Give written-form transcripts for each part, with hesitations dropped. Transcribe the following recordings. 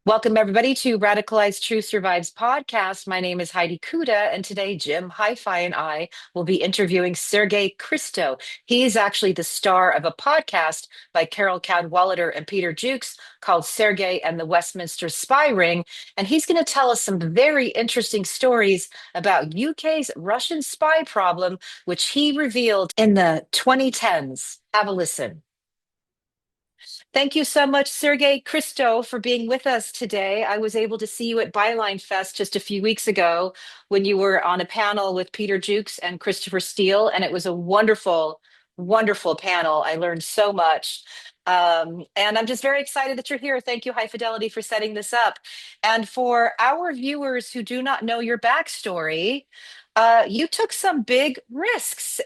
Welcome, everybody, to Radicalized Truth Survives podcast. My name is Heidi Kuda, and today Jim Hi-Fi and I will be interviewing Sergei Cristo. He's actually the star of a podcast by Carole Cadwalladr and Peter Jukes called Sergei and the Westminster Spy Ring, and he's going to tell us some very interesting stories about UK's Russian spy problem, which he revealed in the 2010s. Have a listen. Thank you so much, Sergei Cristo, for being with us today. I was able to see you at Byline Fest just a few weeks ago when you were on a panel with Peter Jukes and Christopher Steele, and it was a wonderful, wonderful panel. I learned so much. And I'm just very excited that you're here. Thank you, High Fidelity, for setting this up. And for our viewers who do not know your backstory, you took some big risks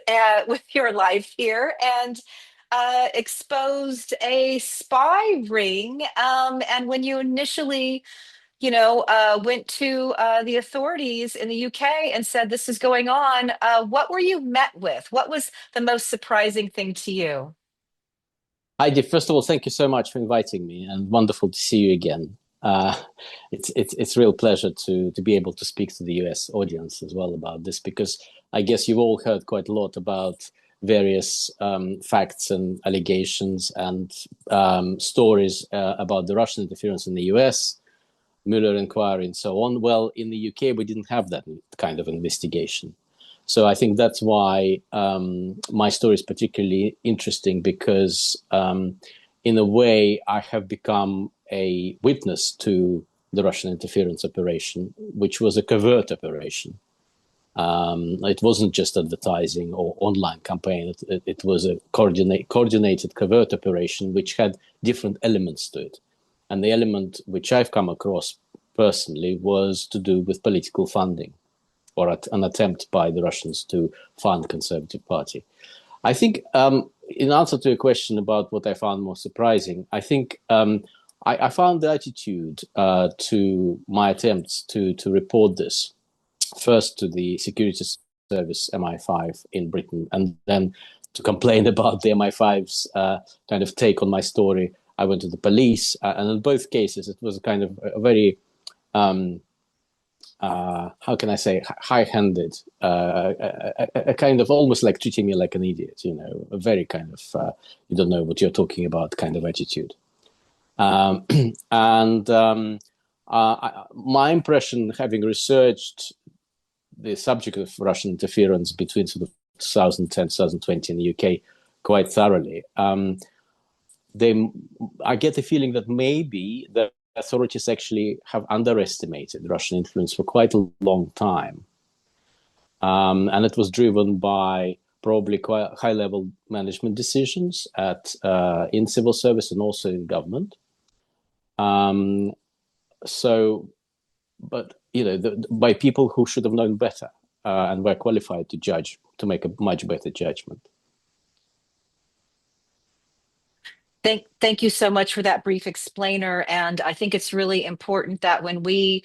with your life here, and exposed a spy ring. And when you initially, went to the authorities in the UK and said this is going on, what were you met with? What was the most surprising thing to you? Heidi, first of all, thank you so much for inviting me, and wonderful to see you again. It's a real pleasure to be able to speak to the US audience as well about this, because I guess you've all heard quite a lot about various facts and allegations and stories about the Russian interference in the US, Mueller inquiry, and so on. Well, in the UK, we didn't have that kind of investigation. So I think that's why my story is particularly interesting, because in a way, I have become a witness to the Russian interference operation, which was a covert operation. It wasn't just advertising or online campaign. It was a coordinated covert operation, which had different elements to it. And the element which I've come across personally was to do with political funding, or an attempt by the Russians to fund Conservative Party. I think, in answer to your question about what I found most surprising, I think I found the attitude to my attempts to report this, first to the security service MI5 in Britain, and then to complain about the MI5's kind of take on my story. I went to the police, and in both cases, it was a kind of a very, how can I say, high-handed, a kind of almost like treating me like an idiot, a very kind of, you don't know what you're talking about kind of attitude. My impression, having researched the subject of Russian interference between sort of 2010, 2020 in the UK quite thoroughly, I get the feeling that maybe the authorities actually have underestimated Russian influence for quite a long time. And it was driven by probably quite high-level management decisions in civil service and also in government. But by people who should have known better and were qualified to make a much better judgment. Thank you so much for that brief explainer. And I think it's really important that when we,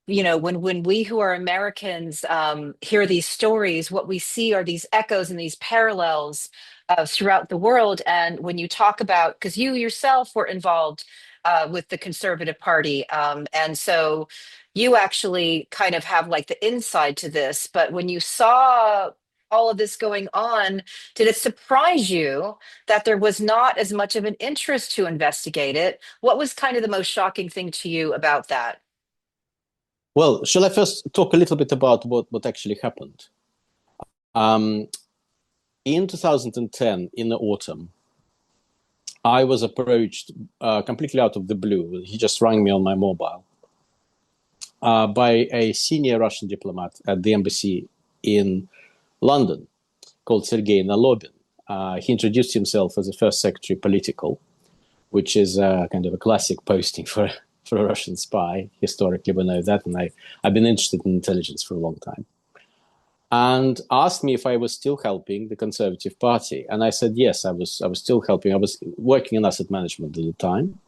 when we who are Americans hear these stories, what we see are these echoes and these parallels throughout the world. And when you talk about, because you yourself were involved with the Conservative Party, and so you actually kind of have like the inside to this. But when you saw all of this going on, did it surprise you that there was not as much of an interest to investigate it? What was kind of the most shocking thing to you about that? Well, shall I first talk a little bit about what actually happened? In 2010, in the autumn, I was approached completely out of the blue. He just rang me on my mobile by a senior Russian diplomat at the embassy in London called Sergei Nalobin. He introduced himself as a first secretary political, which is kind of a classic posting for a Russian spy. Historically, we know that, and I've been interested in intelligence for a long time. And asked me if I was still helping the Conservative Party. And I said, yes, I was still helping. I was working in asset management at the time.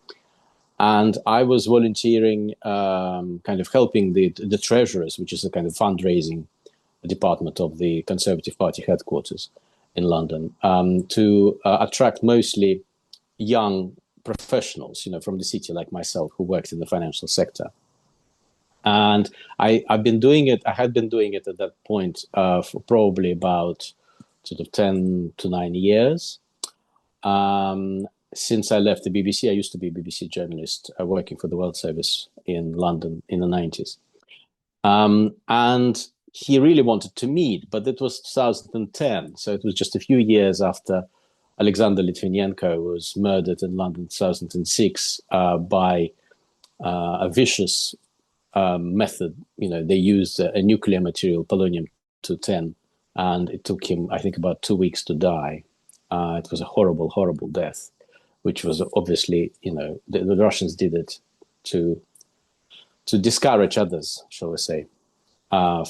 And I was volunteering, kind of helping the treasurers, which is a kind of fundraising department of the Conservative Party headquarters, in London to attract mostly young professionals, from the city like myself who worked in the financial sector. And I've been doing it. I had been doing it at that point for probably about sort of 10 to 9 years. Since I left the BBC, I used to be a BBC journalist working for the World Service in London in the 90s. And he really wanted to meet, but it was 2010. So it was just a few years after Alexander Litvinenko was murdered in London in 2006 by a vicious method. They used a nuclear material, polonium-210, and it took him, I think, about 2 weeks to die. It was a horrible, horrible death, which was obviously, the Russians did it to discourage others, shall we say,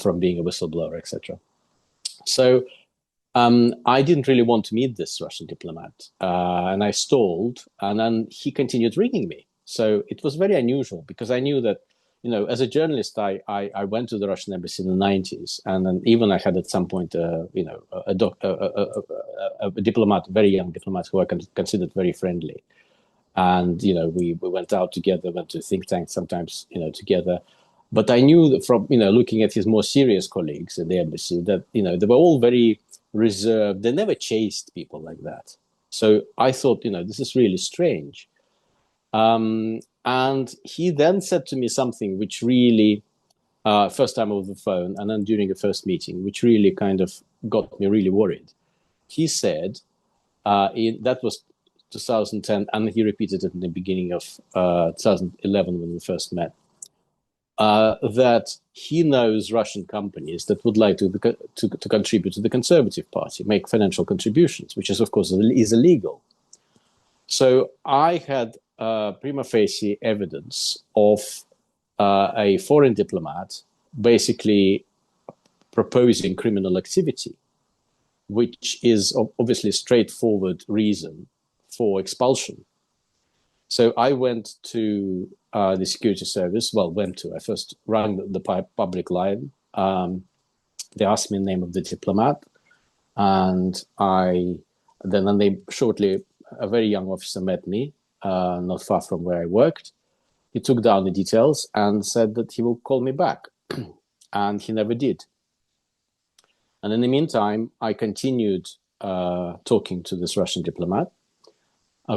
from being a whistleblower, etc. So I didn't really want to meet this Russian diplomat, and I stalled, and then he continued ringing me. So it was very unusual because I knew that, as a journalist, I went to the Russian embassy in the 90s, and then even I had at some point, a diplomat, very young diplomat who I considered very friendly. And, we went out together, went to think tanks sometimes, together. But I knew that from, looking at his more serious colleagues at the embassy that, they were all very reserved. They never chased people like that. So I thought, this is really strange. And he then said to me something which really, first time over the phone, and then during the first meeting, which really kind of got me really worried. He said, that was 2010, and he repeated it in the beginning of 2011 when we first met, that he knows Russian companies that would like to contribute to the Conservative Party, make financial contributions, which is, of course, is illegal. So I had prima facie evidence of a foreign diplomat basically proposing criminal activity, which is obviously a straightforward reason for expulsion. So I went to the security service. I first rang the public line. They asked me the name of the diplomat, and then they shortly, a very young officer met me, not far from where I worked. He took down the details and said that he will call me back, and he never did. And in the meantime, I continued talking to this Russian diplomat,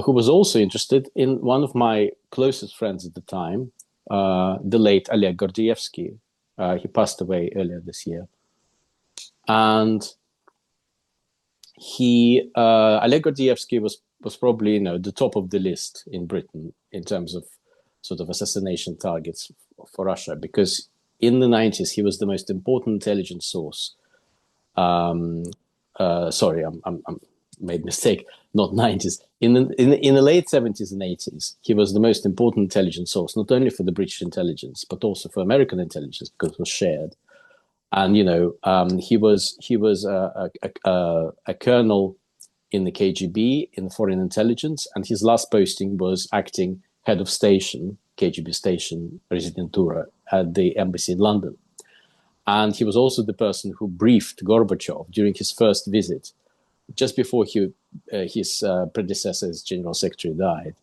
who was also interested in one of my closest friends at the time, the late Oleg Gordievsky. He passed away earlier this year. And Oleg Gordievsky was probably, the top of the list in Britain in terms of sort of assassination targets for Russia, because in the 90s, he was the most important intelligence source. Sorry, I'm made a mistake, not 90s. In the late 70s and 80s, he was the most important intelligence source, not only for the British intelligence, but also for American intelligence, because it was shared. And, he was a colonel in the KGB, in foreign intelligence, and his last posting was acting head of station, KGB station, Rezidentura, at the embassy in London. And he was also the person who briefed Gorbachev during his first visit, just before his predecessor as general secretary died,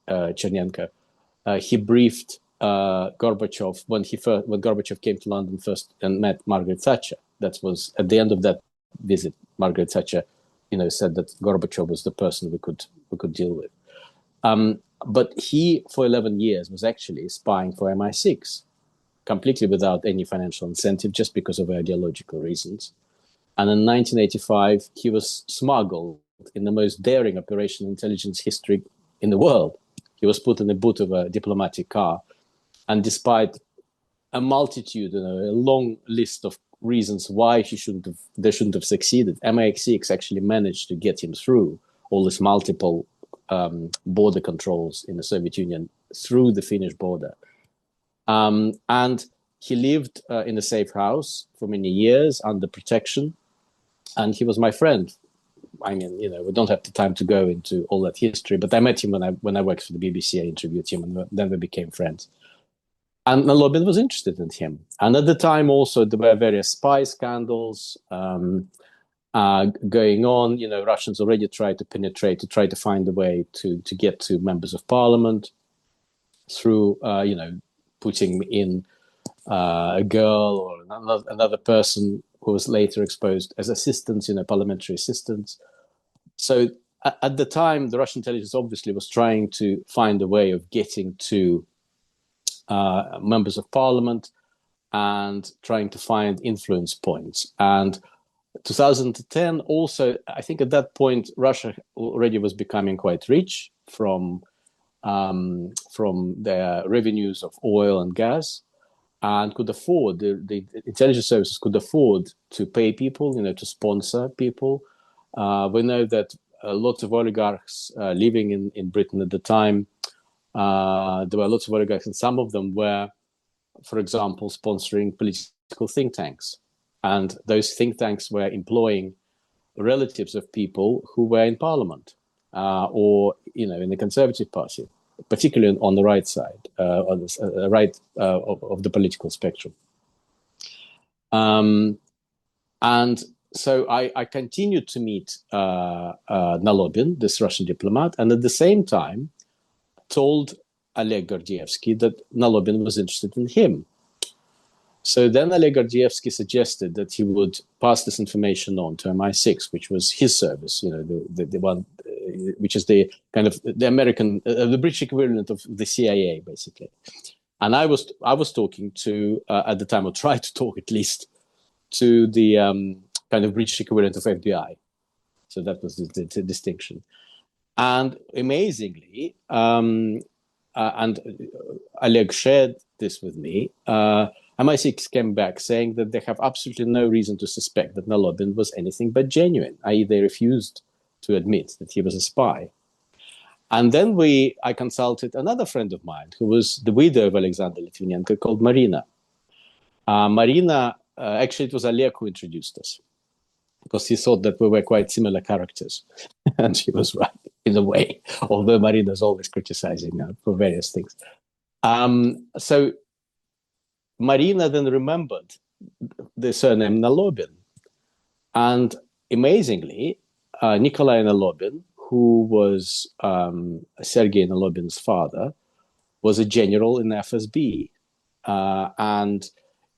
Chernenko. He briefed Gorbachev when Gorbachev came to London first and met Margaret Thatcher. That was at the end of that visit. Margaret Thatcher, said that Gorbachev was the person we could deal with. But he, for 11 years, was actually spying for MI6, completely without any financial incentive, just because of ideological reasons. And in 1985, he was smuggled in the most daring operation in intelligence history in the world. He was put in the boot of a diplomatic car. And despite a multitude, a long list of reasons why they shouldn't have succeeded, MI6 actually managed to get him through all these multiple border controls in the Soviet Union through the Finnish border. And he lived in a safe house for many years under protection. And he was my friend. I mean, we don't have the time to go into all that history, but I met him when I worked for the BBC. I interviewed him, and then we became friends. And Lobin was interested in him. And at the time also, there were various spy scandals. going on. Russians already tried to penetrate, to try to find a way to get to members of parliament through, putting in a girl or another person who was later exposed as assistants, parliamentary assistants. So at the time, the Russian intelligence obviously was trying to find a way of getting to members of parliament and trying to find influence points. And 2010 also, I think at that point, Russia already was becoming quite rich from their revenues of oil and gas, and could afford, the intelligence services could afford to pay people, to sponsor people. We know that lots of oligarchs living in Britain at the time, there were lots of oligarchs, and some of them were, for example, sponsoring political think tanks. And those think tanks were employing relatives of people who were in parliament or, in the Conservative Party, particularly on the right side, on the right of the political spectrum. And so I continued to meet Nalobin, this Russian diplomat, and at the same time told Oleg Gordievsky that Nalobin was interested in him. So then Oleg Gordievsky suggested that he would pass this information on to MI6, which was his service, the one, which is the kind of the American, the British equivalent of the CIA, basically. And I was talking to, at the time, or tried to talk at least, to the kind of British equivalent of FBI. So that was the distinction. And amazingly, and Oleg shared this with me, MI6 came back saying that they have absolutely no reason to suspect that Nalobin was anything but genuine, i.e. they refused to admit that he was a spy. And then I consulted another friend of mine who was the widow of Alexander Litvinenko, called Marina. Marina, actually it was Oleg who introduced us, because he thought that we were quite similar characters. And she was right in a way, although Marina is always criticizing her for various things. So Marina then remembered the surname Nalobin. And amazingly, Nikolai Nalobin, who was Sergei Nalobin's father, was a general in the FSB. And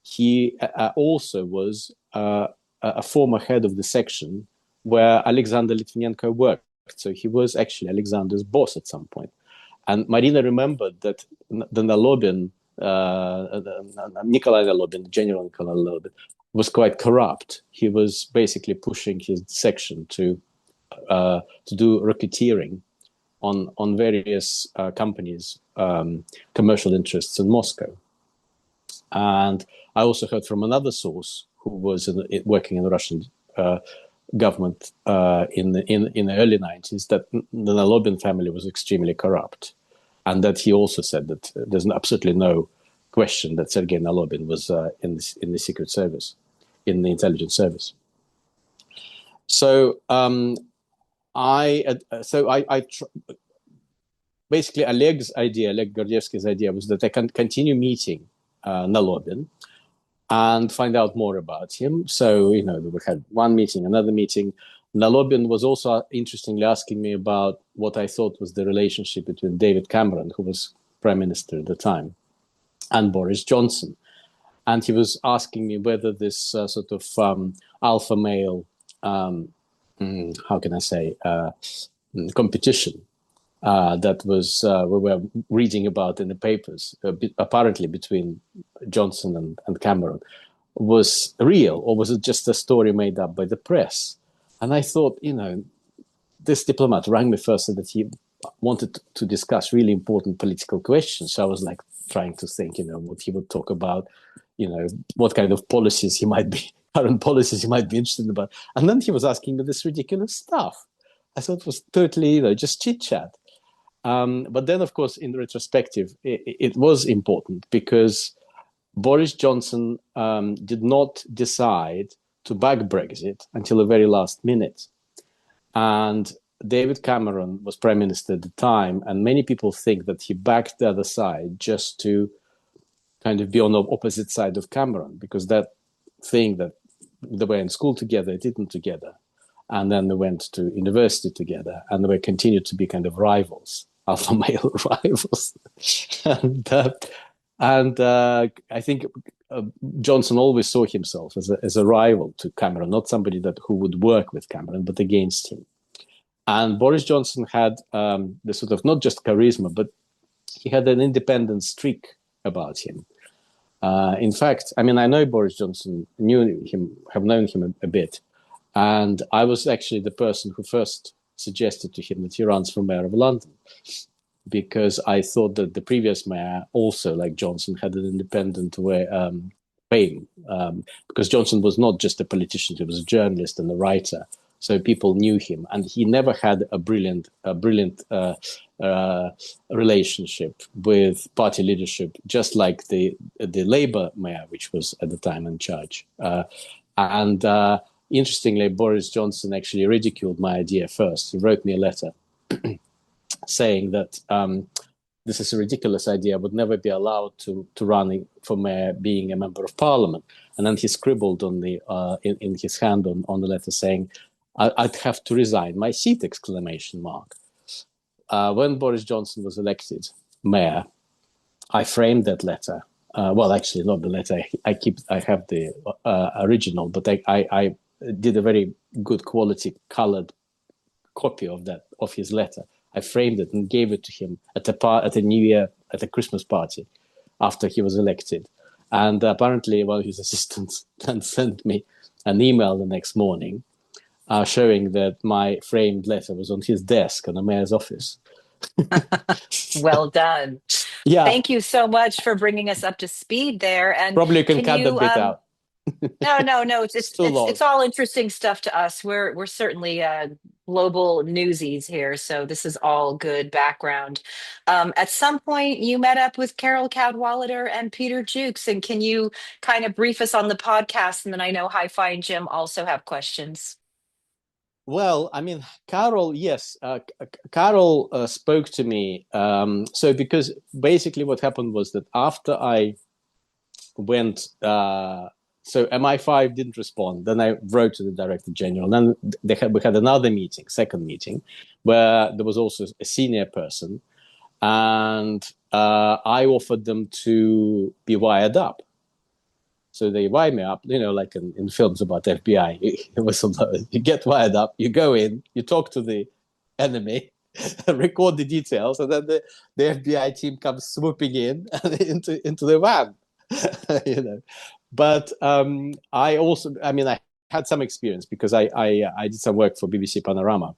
he also was a former head of the section where Alexander Litvinenko worked. So he was actually Alexander's boss at some point. And Marina remembered that the Nalobin, Nikolai Nalobin, General Nikolai Nalobin, was quite corrupt. He was basically pushing his section to do racketeering on various companies' commercial interests in Moscow. And I also heard from another source who was working in the Russian government in the early 90s that the Nalobin family was extremely corrupt, and that he also said that there's absolutely no question that Sergei Nalobin was in the secret service, in the intelligence service. So basically Oleg Gordievsky's idea was that I can continue meeting Nalobin and find out more about him. So, we had one meeting, another meeting. Nalobin was also interestingly asking me about what I thought was the relationship between David Cameron, who was prime minister at the time, and Boris Johnson. And he was asking me whether this sort of alpha male, how can I say, competition that was we were reading about in the papers, apparently between Johnson and Cameron, was real, or was it just a story made up by the press? And I thought, this diplomat rang me first and that he wanted to discuss really important political questions. So I was like trying to think, what he would talk about, what kind of policies he might be, current policies he might be interested about. And then he was asking me this ridiculous stuff. I thought it was totally, just chit chat. But then, of course, in retrospective, it was important because Boris Johnson did not decide to back Brexit until the very last minute. And David Cameron was prime minister at the time, and many people think that he backed the other side just to kind of be on the opposite side of Cameron, because that thing that they were in school together, it didn't together. And then they went to university together, and they continued to be kind of rivals, alpha male rivals. and I think Johnson always saw himself as a rival to Cameron, not somebody who would work with Cameron, but against him. And Boris Johnson had the sort of not just charisma, but he had an independent streak about him. In fact, I mean, I know Boris Johnson, have known him a bit. And I was actually the person who first suggested to him that he runs for mayor of London, because I thought that the previous mayor also, like Johnson, had an independent fame. Because Johnson was not just a politician, he was a journalist and a writer. So people knew him, and he never had a brilliant relationship with party leadership, just like the Labour mayor, which was at the time in charge. Interestingly, Boris Johnson actually ridiculed my idea first. He wrote me a letter saying that this is a ridiculous idea. I would never be allowed to run for mayor being a member of parliament. And then he scribbled on in his hand on the letter saying, I'd have to resign my seat, ! When Boris Johnson was elected mayor, I framed that letter. Well, actually, not the letter. I have the original, but I did a very good quality colored copy of his letter. I framed it and gave it to him at a New Year, at a Christmas party after he was elected. And apparently one of his assistants then sent me an email the next morning showing that my framed letter was on his desk in the mayor's office. Well done. Yeah. Thank you so much for bringing us up to speed there. And probably you can cut that bit out. No. It's all interesting stuff to us. We're certainly global newsies here, so this is all good background. At some point, you met up with Carole Cadwalladr and Peter Jukes, and can you kind of brief us on the podcast? And then I know Hi-Fi and Jim also have questions. Well, I mean, Carole, yes. Carole spoke to me. So because basically what happened was that after I went, so MI5 didn't respond. Then I wrote to the Director General. Then we had another meeting, second meeting, where there was also a senior person. And I offered them to be wired up. So they wire me up, like in films about FBI. You get wired up, you go in, you talk to the enemy, record the details, and then the FBI team comes swooping in into the van. But I had some experience because I did some work for BBC Panorama,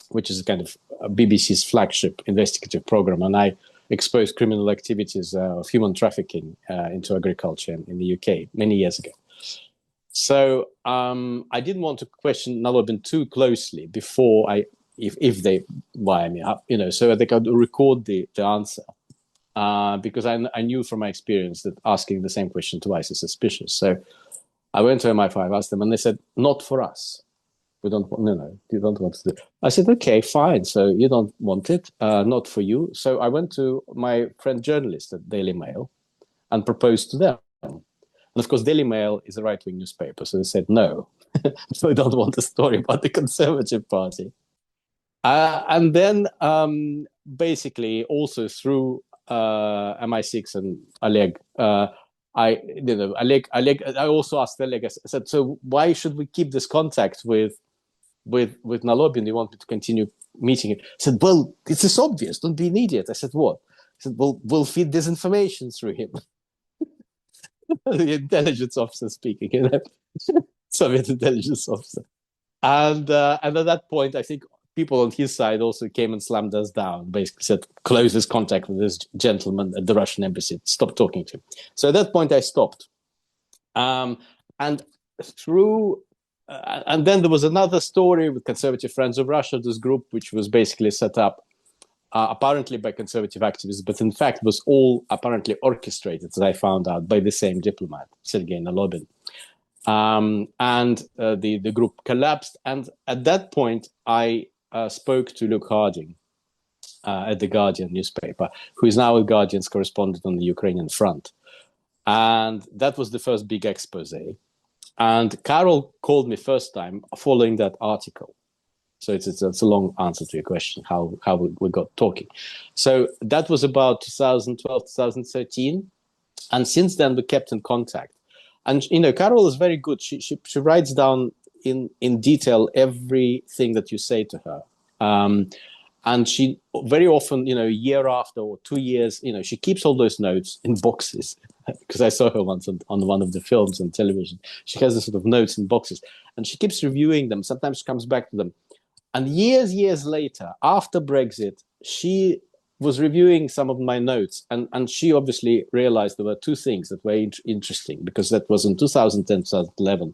which is kind of BBC's flagship investigative program, and I exposed criminal activities of human trafficking into agriculture in the UK many years ago. So I didn't want to question Nalobin too closely before if they wire me up, so they could record the answer. Because I knew from my experience that asking the same question twice is suspicious. So I went to MI5, asked them, and they said, not for us. We don't want, no, you don't want to do it. I said, okay, fine. So you don't want it, not for you. So I went to my friend journalist at Daily Mail and proposed to them. And of course, Daily Mail is a right-wing newspaper. So they said, no, so we don't want a story about the Conservative Party. And then basically also through MI6 and Oleg, I also asked Oleg, I said, so why should we keep this contact with Nalobin? You want me to continue meeting him? He said, well, it's just obvious. Don't be an idiot. I said, what? He said, well, we'll feed disinformation through him. The intelligence officer speaking, Soviet intelligence officer. And at that point, I think people on his side also came and slammed us down, basically said, close his contact with this gentleman at the Russian embassy, stop talking to him. So at that point, I stopped. And then there was another story with Conservative Friends of Russia, this group, which was basically set up apparently by conservative activists, but in fact was all apparently orchestrated, as I found out, by the same diplomat, Sergei Nalobin. The group collapsed. And at that point, I spoke to Luke Harding at the Guardian newspaper, who is now a Guardian's correspondent on the Ukrainian front. And that was the first big expose. And Carole called me first time following that article. So it's a long answer to your question, how we got talking. So that was about 2012, 2013. And since then, we kept in contact. And, Carole is very good. She writes down in detail everything that you say to her. And she very often, a year after or 2 years, she keeps all those notes in boxes. Because I saw her once on one of the films on television. She has this sort of notes in boxes. And she keeps reviewing them. Sometimes she comes back to them. And years later, after Brexit, she was reviewing some of my notes, and she obviously realized there were two things that were interesting, because that was in 2010, 2011.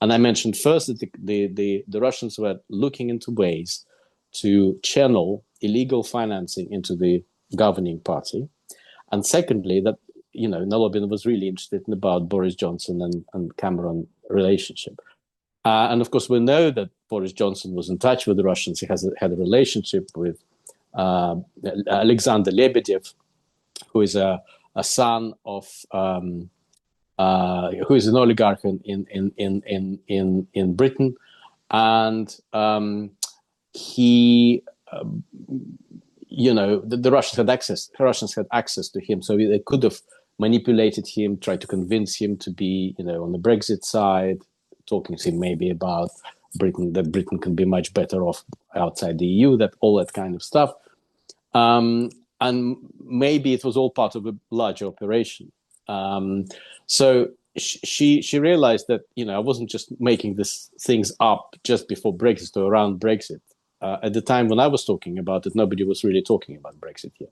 And I mentioned first that the Russians were looking into ways to channel illegal financing into the governing party. And secondly, that, Nolobin was really interested in about Boris Johnson and Cameron relationship. And of course, we know that Boris Johnson was in touch with the Russians. He had a relationship with Alexander Lebedev, who is a son of who is an oligarch in Britain, and he, the Russians had access to him, so they could have manipulated him, tried to convince him to be, on the Brexit side, talking to him maybe about Britain, that Britain can be much better off outside the EU, all that kind of stuff. And maybe it was all part of a larger operation. So she realized that, I wasn't just making these things up just before Brexit or around Brexit. At the time when I was talking about it, nobody was really talking about Brexit yet.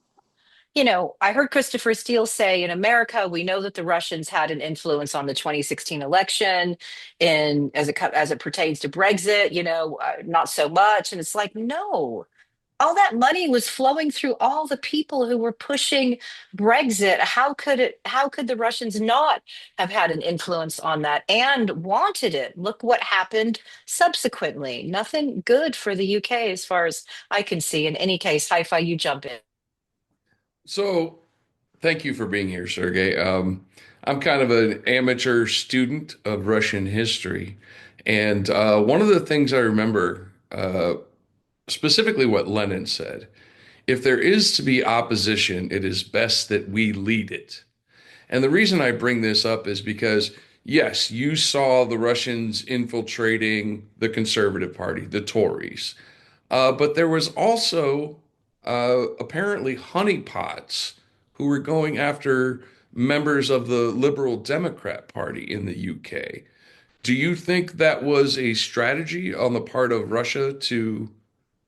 I heard Christopher Steele say in America, we know that the Russians had an influence on the 2016 election, and as it pertains to Brexit, not so much. And it's like, no, all that money was flowing through all the people who were pushing Brexit. How could the Russians not have had an influence on that and wanted it? Look what happened subsequently. Nothing good for the UK as far as I can see. In any case, Hi-Fi, you jump in. So, thank you for being here, Sergey. I'm kind of an amateur student of Russian history, and one of the things I remember, specifically what Lenin said, if there is to be opposition, it is best that we lead it. And the reason I bring this up is because, yes, you saw the Russians infiltrating the Conservative Party, the Tories. But there was also apparently honeypots who were going after members of the Liberal Democrat Party in the UK. Do you think that was a strategy on the part of Russia to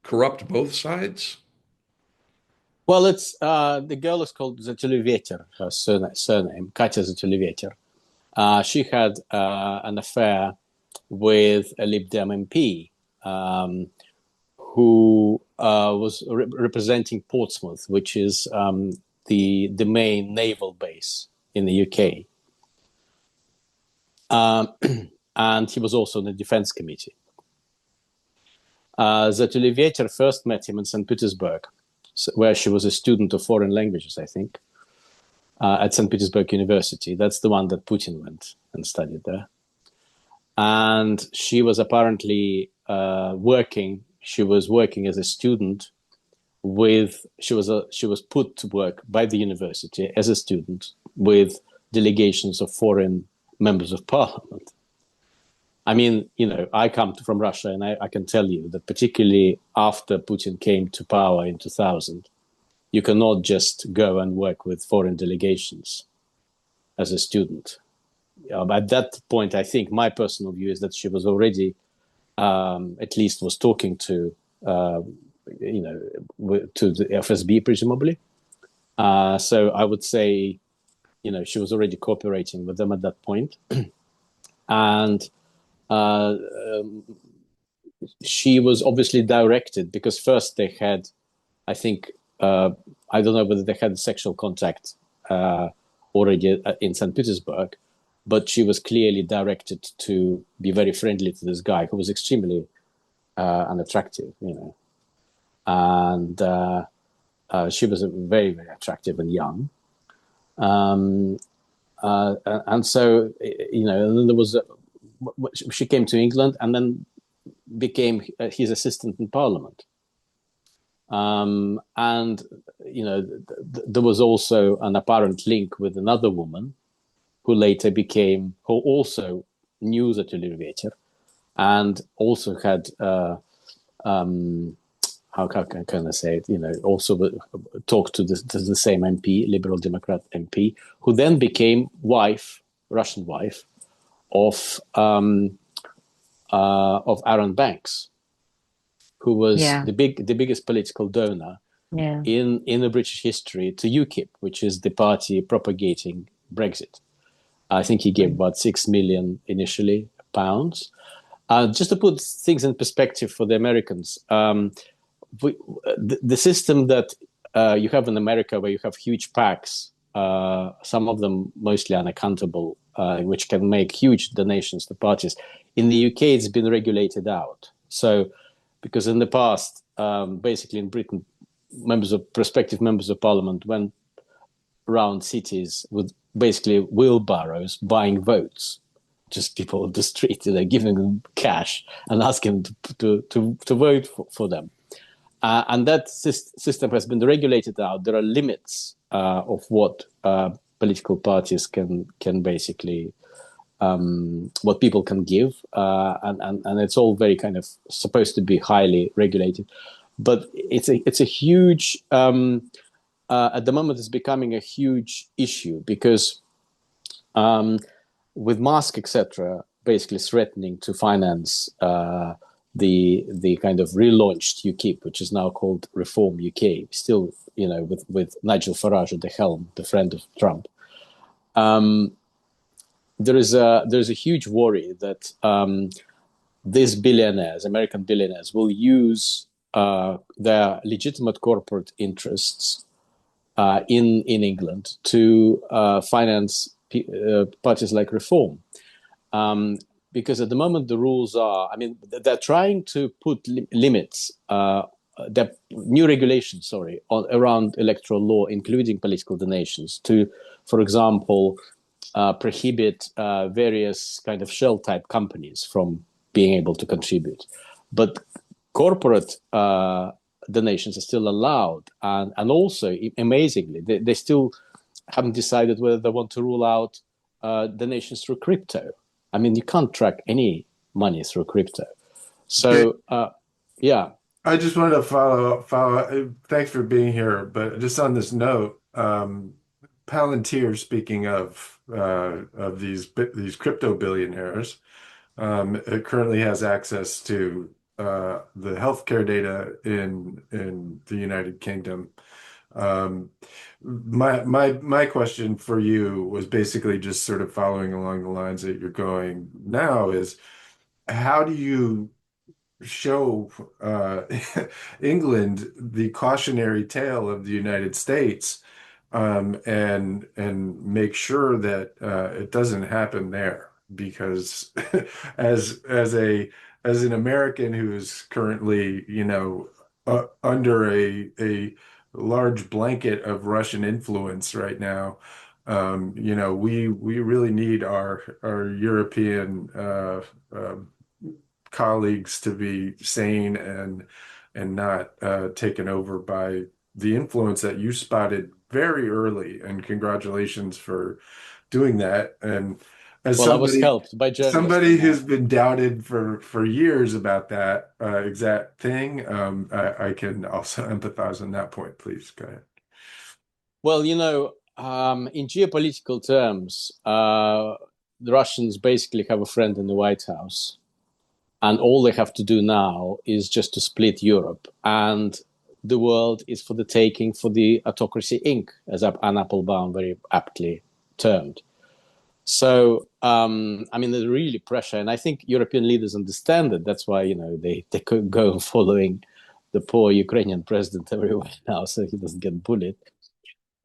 corrupt both sides? Well, it's the girl is called Zatuliveter, her surname, Katya Zatuliveter. She had an affair with a Lib Dem MP, who was representing Portsmouth, which is the main naval base in the UK. And he was also in the Defense Committee. Zatuliveter first met him in St. Petersburg, where she was a student of foreign languages, I think, at St. Petersburg University. That's the one that Putin went and studied there. And she was apparently working. She was working as a student she was put to work by the university as a student with delegations of foreign members of parliament. I mean, I come from Russia, and I can tell you that particularly after Putin came to power in 2000, you cannot just go and work with foreign delegations as a student. At that point, I think my personal view is that she was already, at least was talking to, to the FSB, presumably. So I would say, she was already cooperating with them at that point. And she was obviously directed, because first they had, I think, I don't know whether they had sexual contact already in St. Petersburg, but she was clearly directed to be very friendly to this guy who was extremely unattractive, and she was very, very attractive and young. And so, and then there was she came to England and then became his assistant in Parliament. And there was also an apparent link with another woman who also knew the Cadwalladr and also had how can I say it? Also talked to the same MP, Liberal Democrat MP, who then became Russian wife of Aaron Banks, who was the biggest political donor in the British history to UKIP, which is the party propagating Brexit. I think he gave about £6 million initially pounds. Just to put things in perspective for the Americans, the system that you have in America, where you have huge PACs, some of them mostly unaccountable, which can make huge donations to parties. In the UK, it's been regulated out. So, because in the past, basically in Britain, prospective members of parliament went around cities with basically wheelbarrows buying votes. Just people on the street, they're giving them cash and asking them to vote for them. And that system has been regulated out. There are limits of what political parties can basically, what people can give, and it's all very kind of supposed to be highly regulated. But it's a huge, at the moment it's becoming a huge issue because with Musk, etc., basically threatening to finance the kind of relaunched UKIP, which is now called Reform UK, still, with Nigel Farage at the helm, the friend of Trump. There's a huge worry that these billionaires, American billionaires, will use their legitimate corporate interests in England to finance parties like Reform. Because at the moment the rules are, they're trying to put limits, new regulations, around electoral law, including political donations, to, for example, prohibit various kind of shell type companies from being able to contribute. But corporate donations are still allowed. And also, amazingly, they still haven't decided whether they want to rule out donations through crypto. You can't track any money through crypto. So, yeah. I just wanted to follow. Thanks for being here. But just on this note, Palantir, speaking of these crypto billionaires, it currently has access to the healthcare data in the United Kingdom. My question for you was basically just sort of following along the lines that you're going now is, how do you show England the cautionary tale of the United States, and make sure that it doesn't happen there? Because as an American who's currently, under a large blanket of Russian influence right now, we really need our European colleagues to be sane and not taken over by the influence that you spotted very early. And congratulations for doing that. And as I was helped by journalists. Somebody who's been doubted for years about that exact thing, I can also empathize on that point. Please go ahead. Well, in geopolitical terms, the Russians basically have a friend in the White House, and all they have to do now is just to split Europe, and the world is for the taking for the autocracy Inc., as Anne Applebaum very aptly termed. So, there's really pressure, and I think European leaders understand it. That's why, they could go following the poor Ukrainian president everywhere now, so he doesn't get bullied.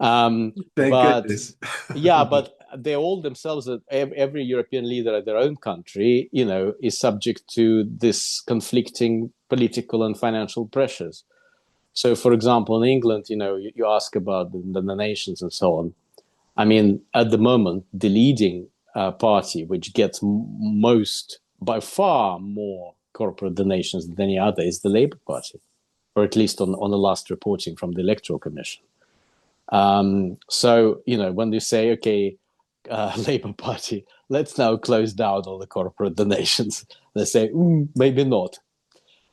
Thank goodness. Yeah, but they all themselves, every European leader at their own country, is subject to this conflicting political and financial pressures. So, for example, in England, you ask about the nations and so on. At the moment, the leading party which gets most, by far more corporate donations than any other is the Labour Party, or at least on the last reporting from the Electoral Commission. So, when they say, okay, Labour Party, let's now close down all the corporate donations, they say, maybe not.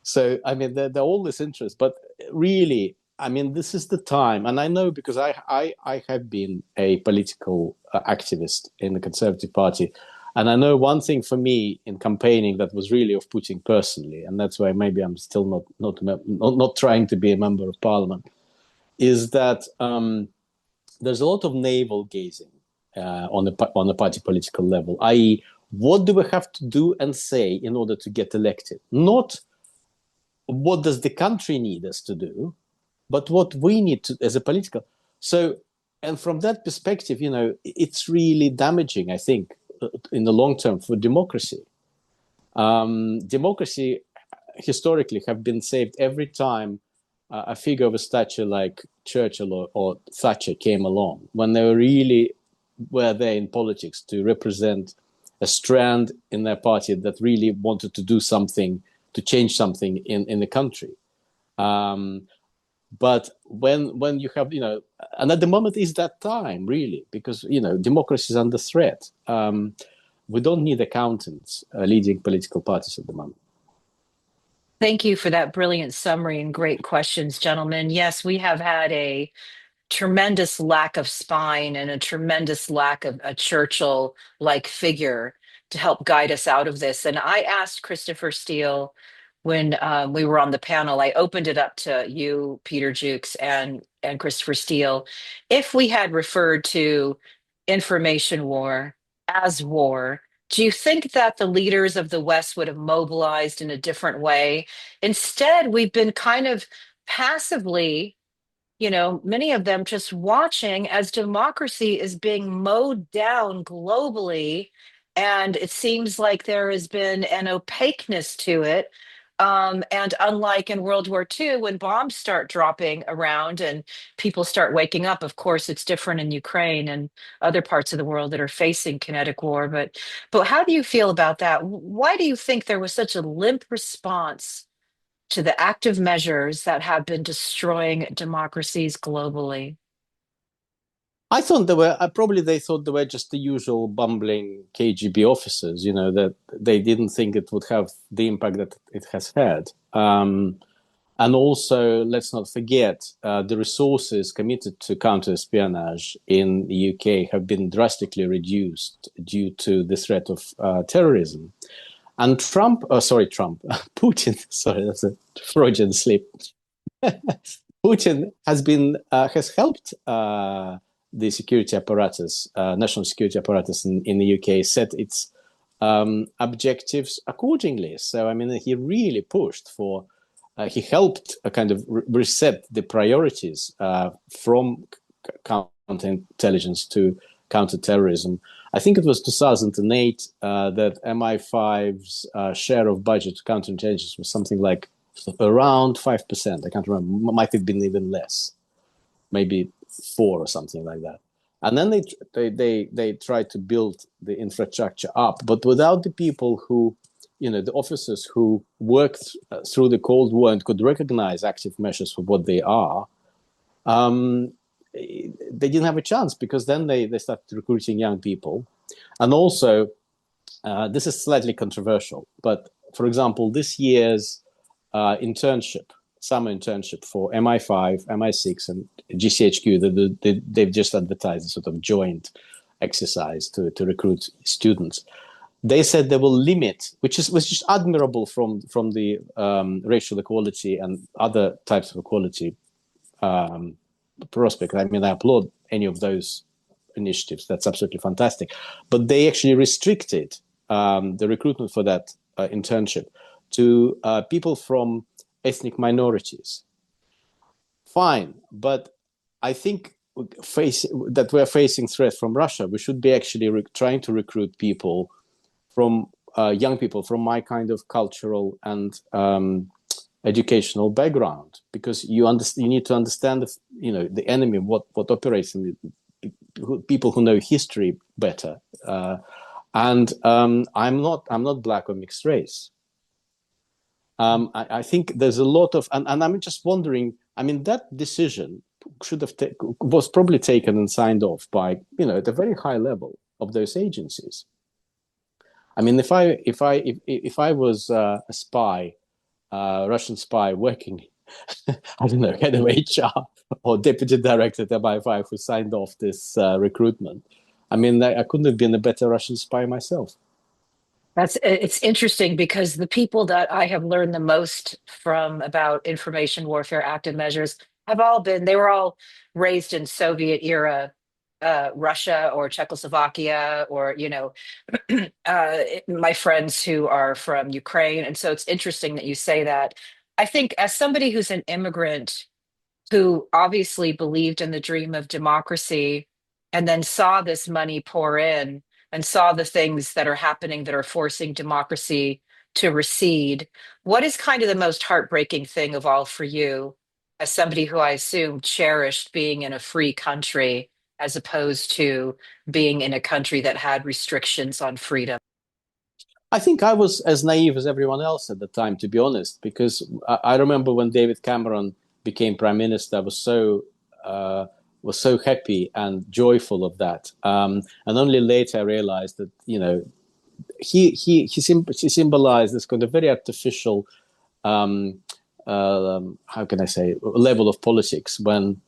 So, I mean, they're all this interest, but really, I mean, this is the time, and I know because I have been a political activist in the Conservative Party, and I know one thing for me in campaigning that was really of Putin personally, and that's why maybe I'm still not trying to be a member of Parliament, is that there's a lot of navel gazing on the party political level, i.e., what do we have to do and say in order to get elected? Not what does the country need us to do, but what we need to as a political. So, and from that perspective, it's really damaging, I think, in the long term for democracy. Democracy historically have been saved every time a figure of a stature like Churchill or Thatcher came along, when they were there in politics to represent a strand in their party that really wanted to do something, to change something in the country. But when you have, and at the moment is that time really, because, democracy is under threat. We don't need accountants leading political parties at the moment. Thank you for that brilliant summary and great questions, gentlemen. Yes, we have had a tremendous lack of spine and a tremendous lack of a Churchill-like figure to help guide us out of this. And I asked Christopher Steele when we were on the panel, I opened it up to you, Peter Jukes, and Christopher Steele, if we had referred to information war as war, do you think that the leaders of the West would have mobilized in a different way? Instead, we've been kind of passively, many of them just watching as democracy is being mowed down globally. And it seems like there has been an opaqueness to it. And unlike in World War II, when bombs start dropping around and people start waking up, of course, it's different in Ukraine and other parts of the world that are facing kinetic war. But how do you feel about that? Why do you think there was such a limp response to the active measures that have been destroying democracies globally? I thought they thought they were just the usual bumbling KGB officers, that they didn't think it would have the impact that it has had. And also, let's not forget, the resources committed to counter-espionage in the UK have been drastically reduced due to the threat of terrorism. And Putin, sorry, that's a Freudian slip. Putin has helped the security apparatus, national security apparatus in the UK, set its objectives accordingly. So, I mean, he really pushed for, he helped kind of reset the priorities from counterintelligence to counterterrorism. I think it was 2008 that MI5's share of budget to counterintelligence was something like around 5%. I can't remember. Might have been even less, maybe 4 or something like that. And then they tried to build the infrastructure up, but without the people who, the officers who worked through the Cold War and could recognize active measures for what they are, they didn't have a chance, because then they started recruiting young people. And also, this is slightly controversial, but for example, this year's summer internship for MI5, MI6, and GCHQ, they've just advertised a sort of joint exercise to recruit students. They said they will limit, which is admirable from the racial equality and other types of equality prospect. I mean, I applaud any of those initiatives. That's absolutely fantastic. But they actually restricted the recruitment for that internship to people from ethnic minorities. Fine, but I think that we're facing threat from Russia. We should be actually trying to recruit people from young people from my kind of cultural and educational background, because you need to understand the enemy, what operates in people who know history better. And I'm not black or mixed race. I think there's a lot of, and I'm just wondering, I mean, that decision was probably taken and signed off by, at the very high level of those agencies. I mean, if I was a spy, Russian spy working, I don't know, head of HR or deputy director at MI5 who signed off this recruitment, I mean, I couldn't have been a better Russian spy myself. It's interesting because the people that I have learned the most from about information warfare active measures they were all raised in Soviet era Russia or Czechoslovakia or, my friends who are from Ukraine. And so it's interesting that you say that. I think as somebody who's an immigrant who obviously believed in the dream of democracy and then saw this money pour in and saw the things that are happening that are forcing democracy to recede. What is kind of the most heartbreaking thing of all for you, as somebody who I assume cherished being in a free country as opposed to being in a country that had restrictions on freedom? I think I was as naive as everyone else at the time, to be honest, because I remember when David Cameron became prime minister, I was so happy and joyful of that, and only later I realized that he symbolized this kind of very artificial, how can I say, level of politics when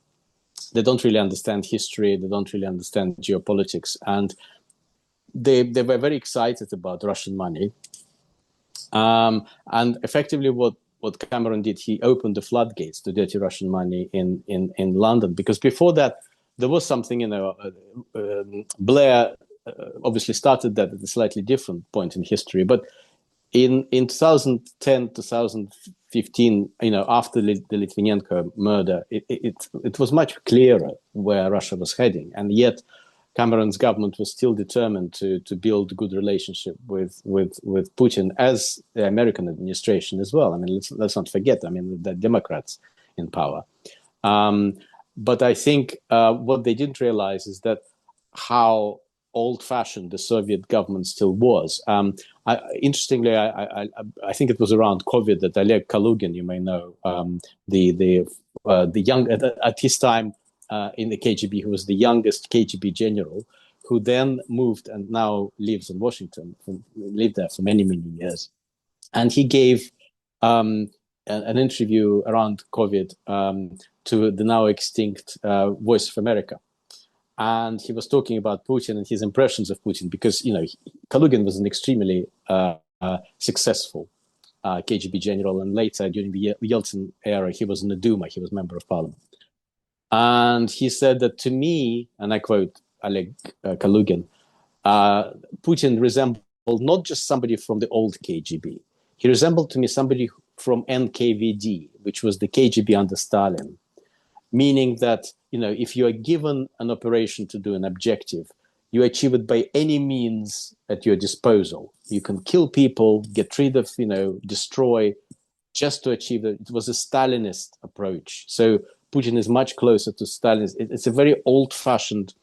they don't really understand history, they don't really understand geopolitics, and they were very excited about Russian money. And effectively what Cameron did, he opened the floodgates to dirty Russian money in London, because before that, there was something, Blair obviously started that at a slightly different point in history. But in 2010, 2015, after the Litvinenko murder, it was much clearer where Russia was heading. And yet Cameron's government was still determined to build a good relationship with Putin, as the American administration as well. I mean, let's not forget, the Democrats in power. But I think what they didn't realize is that how old-fashioned the Soviet government still was. Interestingly, I think it was around COVID that Oleg Kalugin, you may know, the young at his time in the KGB, who was the youngest KGB general, who then moved and now lives in Washington, lived there for many, many years. And he gave an interview around COVID to the now extinct Voice of America. And he was talking about Putin and his impressions of Putin, because, Kalugin was an extremely successful KGB general. And later, during the Yeltsin era, he was in the Duma, he was member of parliament. And he said that to me, and I quote Oleg Kalugin, Putin resembled not just somebody from the old KGB. He resembled to me somebody from NKVD, which was the KGB under Stalin. Meaning that, if you are given an operation to do an objective, you achieve it by any means at your disposal. You can kill people, get rid of, destroy, just to achieve it. It was a Stalinist approach. So Putin is much closer to Stalin. It's a very old-fashioned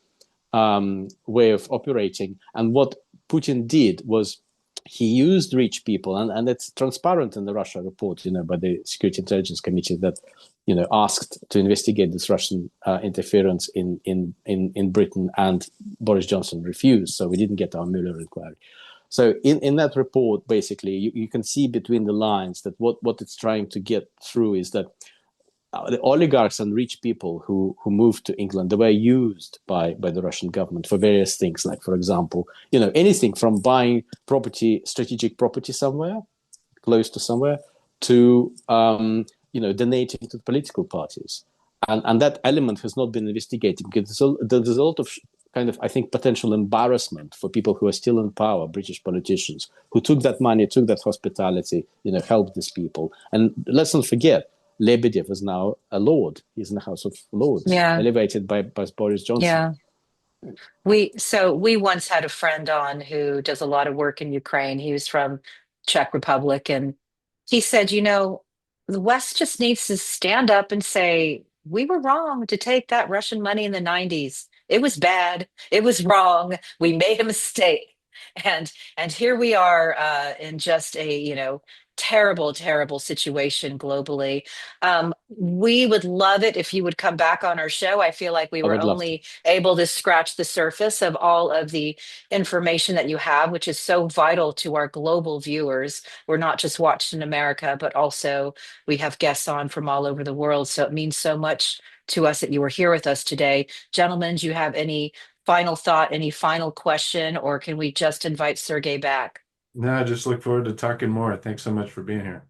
way of operating. And what Putin did was he used rich people, and it's transparent in the Russia report, by the Security Intelligence Committee that, asked to investigate this Russian interference in Britain, and Boris Johnson refused. So we didn't get our Mueller inquiry. So in that report, basically, you can see between the lines that what it's trying to get through is that the oligarchs and rich people who moved to England, they were used by the Russian government for various things, like, for example, anything from buying strategic property somewhere, close to somewhere, to, donating to the political parties. And that element has not been investigated, because there's a lot of kind of, I think, potential embarrassment for people who are still in power, British politicians, who took that money, took that hospitality, helped these people. And let's not forget, Lebedev is now a lord. He's in the House of Lords, elevated by Boris Johnson. Yeah. We once had a friend on who does a lot of work in Ukraine. He was from Czech Republic, and he said, the West just needs to stand up and say, we were wrong to take that Russian money in the 90s. It was bad. It was wrong. We made a mistake. And here we are in just a, terrible, terrible situation globally. We would love it if you would come back on our show. I feel like we I were would love to. only able to scratch the surface of all of the information that you have, which is so vital to our global viewers. We're not just watched in America, but also we have guests on from all over the world. So it means so much to us that you were here with us today. Gentlemen, do you have any final thought, any final question, or can we just invite Sergey back? No, I just look forward to talking more. Thanks so much for being here.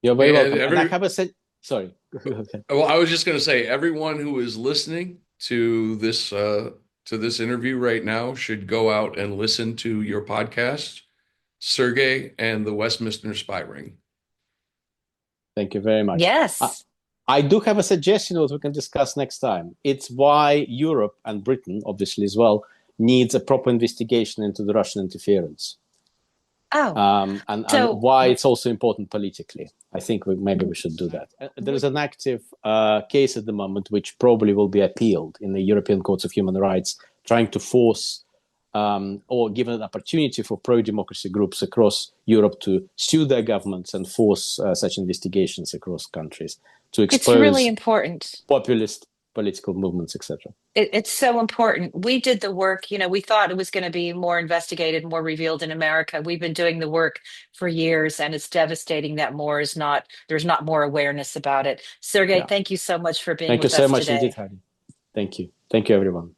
You're very And welcome. And I have a sorry. Okay. well, I was just going to say, everyone who is listening to this interview right now should go out and listen to your podcast, Sergey and the Westminster Spy Ring. Thank you very much. Yes. I do have a suggestion what we can discuss next time. It's why Europe and Britain, obviously as well, needs a proper investigation into the Russian interference. Oh, and so why it's also important politically. I think maybe we should do that. There is an active case at the moment, which probably will be appealed in the European Courts of Human Rights, trying to force or give an opportunity for pro-democracy groups across Europe to sue their governments and force such investigations across countries to expose it's really important. populist political movements, etc. It's so important. We did the work, we thought it was going to be more investigated, more revealed in America. We've been doing the work for years, and it's devastating that there's not more awareness about it. Sergey, Yeah. thank you so much for being Thank you with so us much today. indeed, Heidi. Thank you. Thank you, everyone.